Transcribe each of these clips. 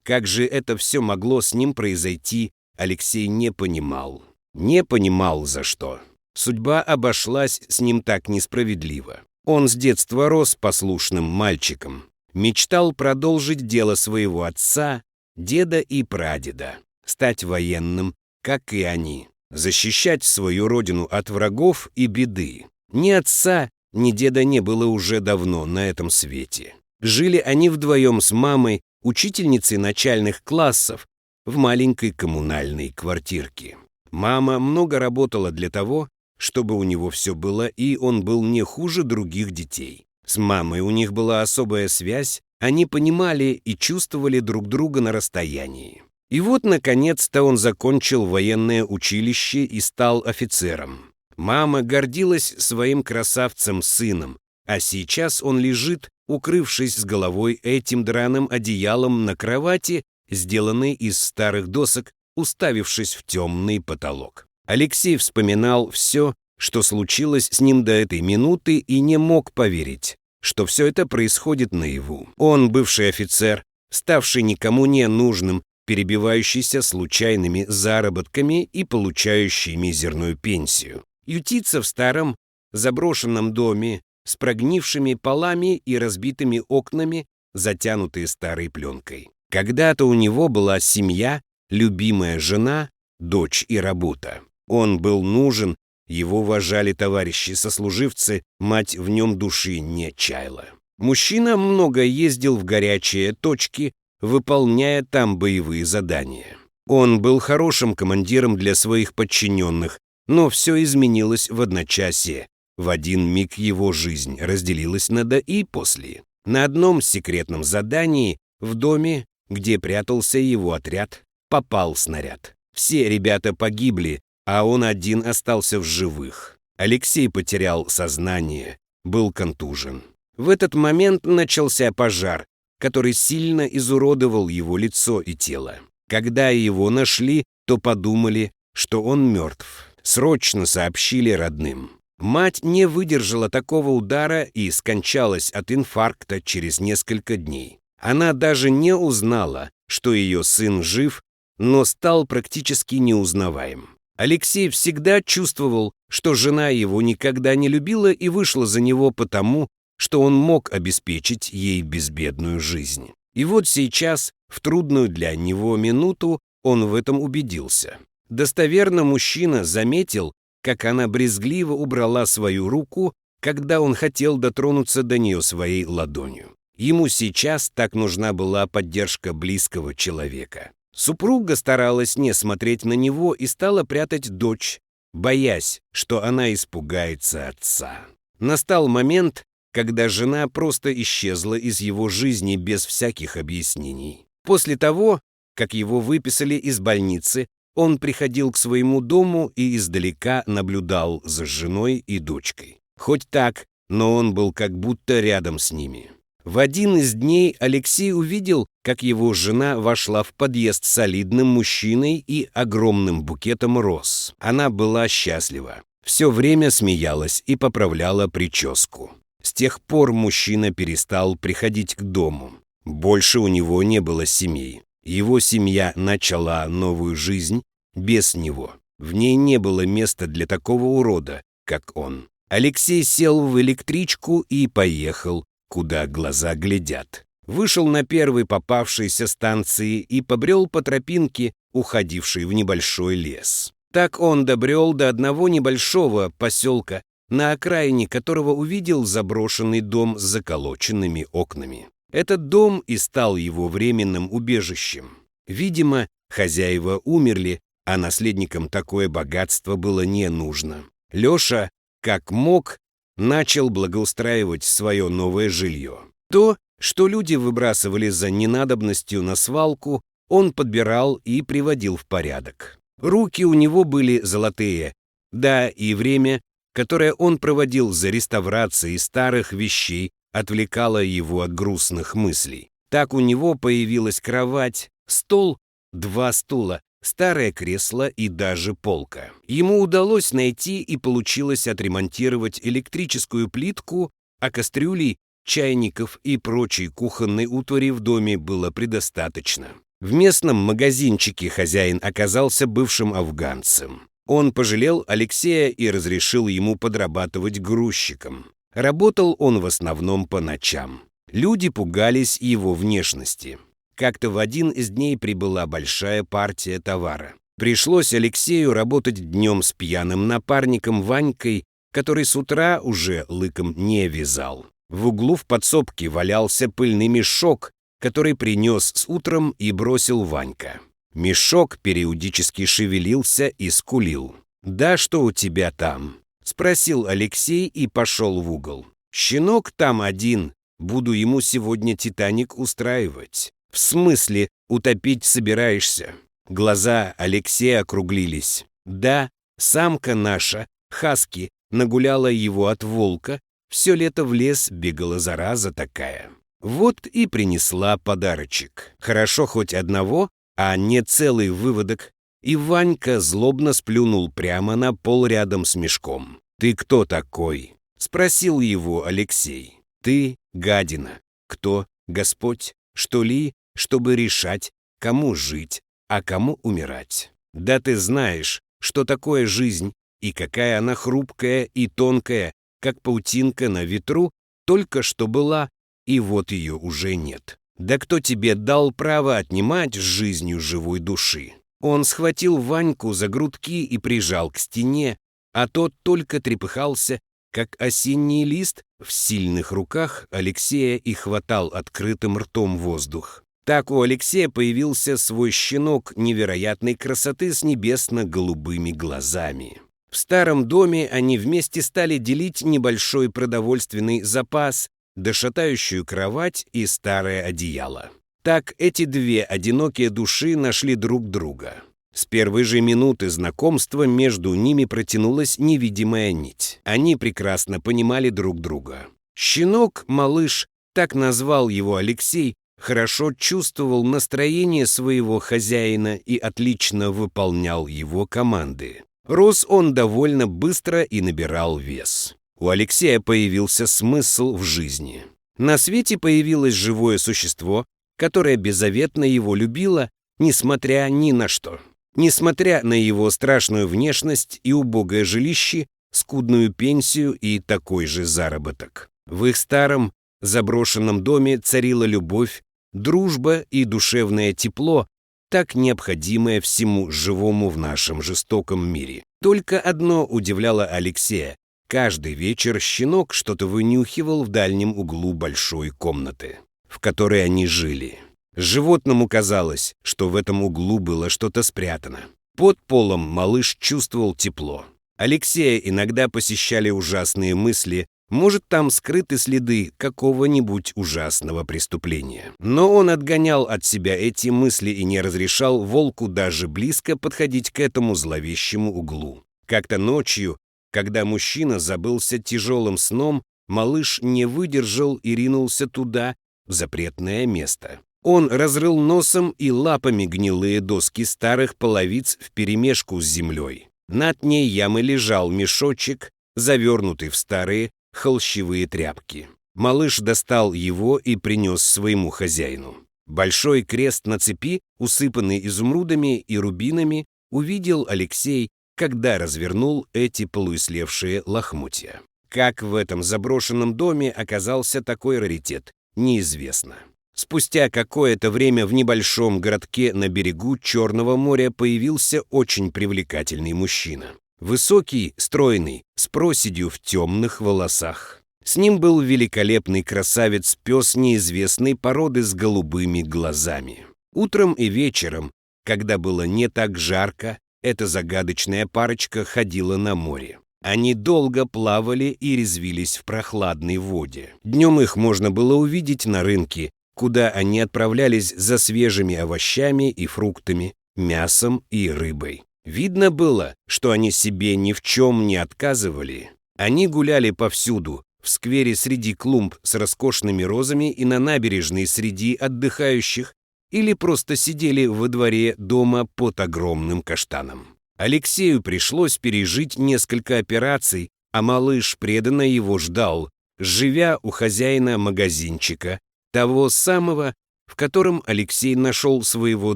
Как же это все могло с ним произойти, Алексей не понимал. Не понимал, за что. Судьба обошлась с ним так несправедливо. Он с детства рос послушным мальчиком. Мечтал продолжить дело своего отца, деда и прадеда. Стать военным, как и они. Защищать свою родину от врагов и беды. Ни отца, ни деда не было уже давно на этом свете. Жили они вдвоем с мамой, учительницей начальных классов, в маленькой коммунальной квартирке. Мама много работала для того, чтобы у него все было, и он был не хуже других детей. С мамой у них была особая связь, они понимали и чувствовали друг друга на расстоянии. И вот, наконец-то, он закончил военное училище и стал офицером. Мама гордилась своим красавцем-сыном, а сейчас он лежит, укрывшись с головой этим драным одеялом на кровати, сделанной из старых досок, уставившись в темный потолок. Алексей вспоминал все, что случилось с ним до этой минуты, и не мог поверить, что все это происходит наяву. Он, бывший офицер, ставший никому не нужным, перебивающийся случайными заработками и получающий мизерную пенсию. Ютится в старом заброшенном доме с прогнившими полами и разбитыми окнами, затянутые старой пленкой. Когда-то у него была семья, любимая жена, дочь и работа. Он был нужен, его уважали товарищи-сослуживцы, мать в нем души не чаяла. Мужчина много ездил в горячие точки, выполняя там боевые задания. Он был хорошим командиром для своих подчиненных, но все изменилось в одночасье. В один миг его жизнь разделилась на «до» и «после». На одном секретном задании в доме, где прятался его отряд, попал снаряд. Все ребята погибли, а он один остался в живых. Алексей потерял сознание, был контужен. В этот момент начался пожар, который сильно изуродовал его лицо и тело. Когда его нашли, то подумали, что он мертв. Срочно сообщили родным. Мать не выдержала такого удара и скончалась от инфаркта через несколько дней. Она даже не узнала, что ее сын жив, но стал практически неузнаваем. Алексей всегда чувствовал, что жена его никогда не любила и вышла за него потому, что он мог обеспечить ей безбедную жизнь. И вот сейчас, в трудную для него минуту, он в этом убедился. Достоверно мужчина заметил, как она брезгливо убрала свою руку, когда он хотел дотронуться до нее своей ладонью. Ему сейчас так нужна была поддержка близкого человека. Супруга старалась не смотреть на него и стала прятать дочь, боясь, что она испугается отца. Настал момент, когда жена просто исчезла из его жизни без всяких объяснений. После того, как его выписали из больницы, он приходил к своему дому и издалека наблюдал за женой и дочкой. Хоть так, но он был как будто рядом с ними. В один из дней Алексей увидел, как его жена вошла в подъезд с солидным мужчиной и огромным букетом роз. Она была счастлива. Все время смеялась и поправляла прическу. С тех пор мужчина перестал приходить к дому. Больше у него не было семьи. Его семья начала новую жизнь без него. В ней не было места для такого урода, как он. Алексей сел в электричку и поехал, куда глаза глядят. Вышел на первой попавшейся станции и побрел по тропинке, уходившей в небольшой лес. Так он добрел до одного небольшого поселка, на окраине которого увидел заброшенный дом с заколоченными окнами. Этот дом и стал его временным убежищем. Видимо, хозяева умерли, а наследникам такое богатство было не нужно. Леша, как мог, начал благоустраивать свое новое жилье. То, что люди выбрасывали за ненадобностью на свалку, он подбирал и приводил в порядок. Руки у него были золотые, да и время, которое он проводил за реставрацией старых вещей, отвлекало его от грустных мыслей. Так у него появилась кровать, стол, 2 стула, старое кресло и даже полка. Ему удалось найти и получилось отремонтировать электрическую плитку, а кастрюлей, чайников и прочей кухонной утвари в доме было предостаточно. В местном магазинчике хозяин оказался бывшим афганцем. Он пожалел Алексея и разрешил ему подрабатывать грузчиком. Работал он в основном по ночам. Люди пугались его внешности. Как-то в один из дней прибыла большая партия товара. Пришлось Алексею работать днем с пьяным напарником Ванькой, который с утра уже лыком не вязал. В углу в подсобке валялся пыльный мешок, который принес с утром и бросил Ванька. Мешок периодически шевелился и скулил. «Да что у тебя там?» — спросил Алексей и пошел в угол. «Щенок там один, буду ему сегодня «Титаник» устраивать». «В смысле, утопить собираешься?» Глаза Алексея округлились. «Да, самка наша, хаски, нагуляла его от волка, все лето в лес бегала зараза такая. Вот и принесла подарочек. Хорошо хоть одного, а не целый выводок». И Ванька злобно сплюнул прямо на пол рядом с мешком. «Ты кто такой?» — спросил его Алексей. «Ты, гадина. Кто? Господь? Что ли, чтобы решать, кому жить, а кому умирать? Да ты знаешь, что такое жизнь, и какая она хрупкая и тонкая, как паутинка на ветру, только что была, и вот ее уже нет. Да кто тебе дал право отнимать жизнью живой души?» Он схватил Ваньку за грудки и прижал к стене, а тот только трепыхался, как осенний лист. В сильных руках Алексея и хватал открытым ртом воздух. Так у Алексея появился свой щенок невероятной красоты с небесно-голубыми глазами. В старом доме они вместе стали делить небольшой продовольственный запас, дошатающую кровать и старое одеяло. Так эти две одинокие души нашли друг друга. С первой же минуты знакомства между ними протянулась невидимая нить. Они прекрасно понимали друг друга. Щенок, малыш, так назвал его Алексей, хорошо чувствовал настроение своего хозяина и отлично выполнял его команды. Рос он довольно быстро и набирал вес. У Алексея появился смысл в жизни. На свете появилось живое существо, которое беззаветно его любило, несмотря ни на что. Несмотря на его страшную внешность и убогое жилище, скудную пенсию и такой же заработок. В их старом, заброшенном доме царила любовь, дружба и душевное тепло, так необходимое всему живому в нашем жестоком мире. Только одно удивляло Алексея. Каждый вечер щенок что-то вынюхивал в дальнем углу большой комнаты, в которой они жили. Животному казалось, что в этом углу было что-то спрятано. Под полом малыш чувствовал тепло. Алексея иногда посещали ужасные мысли, может, там скрыты следы какого-нибудь ужасного преступления. Но он отгонял от себя эти мысли и не разрешал волку даже близко подходить к этому зловещему углу. Как-то ночью, когда мужчина забылся тяжелым сном, малыш не выдержал и ринулся туда, в запретное место. Он разрыл носом и лапами гнилые доски старых половиц вперемешку с землей. Над ней ямы лежал мешочек, завернутый в старые холщевые тряпки. Малыш достал его и принес своему хозяину. Большой крест на цепи, усыпанный изумрудами и рубинами, увидел Алексей, когда развернул эти полуислевшие лохмотья. Как в этом заброшенном доме оказался такой раритет, неизвестно. Спустя какое-то время в небольшом городке на берегу Черного моря появился очень привлекательный мужчина. Высокий, стройный, с проседью в темных волосах. С ним был великолепный красавец-пес неизвестной породы с голубыми глазами. Утром и вечером, когда было не так жарко, эта загадочная парочка ходила на море. Они долго плавали и резвились в прохладной воде. Днем их можно было увидеть на рынке, куда они отправлялись за свежими овощами и фруктами, мясом и рыбой. Видно было, что они себе ни в чем не отказывали. Они гуляли повсюду, в сквере среди клумб с роскошными розами и на набережной среди отдыхающих, или просто сидели во дворе дома под огромным каштаном. Алексею пришлось пережить несколько операций, а малыш преданно его ждал, живя у хозяина магазинчика, того самого, в котором Алексей нашел своего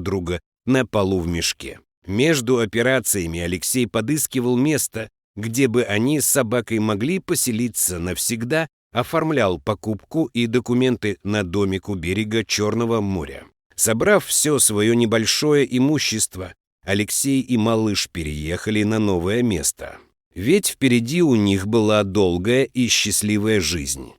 друга на полу в мешке. Между операциями Алексей подыскивал место, где бы они с собакой могли поселиться навсегда, оформлял покупку и документы на домик у берега Черного моря. Собрав все свое небольшое имущество, Алексей и малыш переехали на новое место. Ведь впереди у них была долгая и счастливая жизнь.